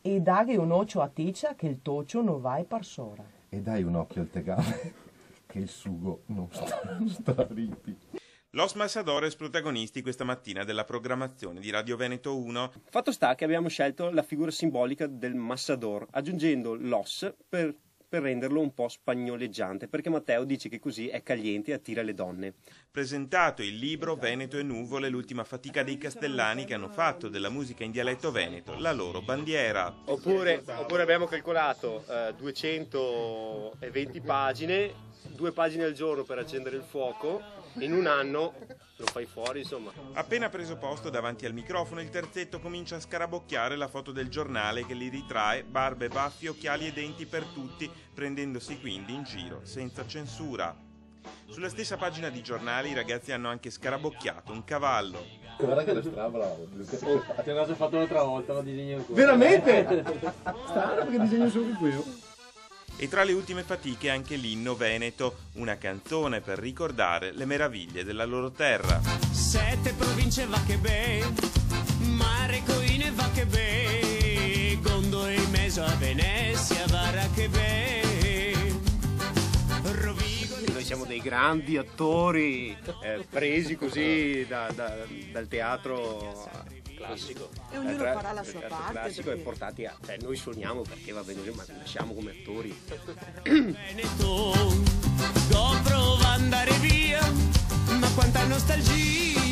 E dai un occhio a Ticcia che il toccio non vai per sora. E dai un occhio al tegame che il sugo non sta ripi. Los Massadores protagonisti questa mattina della programmazione di Radio Veneto 1. Fatto sta che abbiamo scelto la figura simbolica del Massador, aggiungendo l'os per renderlo un po' spagnoleggiante, perché Matteo dice che così è caliente e attira le donne. Presentato il libro Veneto e nuvole, l'ultima fatica dei castellani che hanno fatto della musica in dialetto veneto la loro bandiera. Oppure abbiamo calcolato 220 pagine, 2 pagine al giorno per accendere il fuoco. In un anno lo fai fuori, insomma. Appena preso posto davanti al microfono, il terzetto comincia a scarabocchiare la foto del giornale che li ritrae, barbe, baffi, occhiali e denti per tutti, prendendosi quindi in giro, senza censura. Sulla stessa pagina di giornale i ragazzi hanno anche scarabocchiato un cavallo. Guarda che è strano. Ti ho già fatto l'altra volta, lo disegno ancora. Veramente? Strano perché disegno solo qui. E tra le ultime fatiche anche l'inno veneto, una canzone per ricordare le meraviglie della loro terra. 7 province va che be, mare coine va che be, Gondo e Meso a Venezia va che be, Rovigo. Noi siamo dei grandi attori presi così dal teatro classico. E ognuno farà la sua parte. Classico perché... e portati a... Cioè, noi suoniamo perché va bene, ma lasciamo come attori. Veneto, go prova ad andare via, ma quanta nostalgia.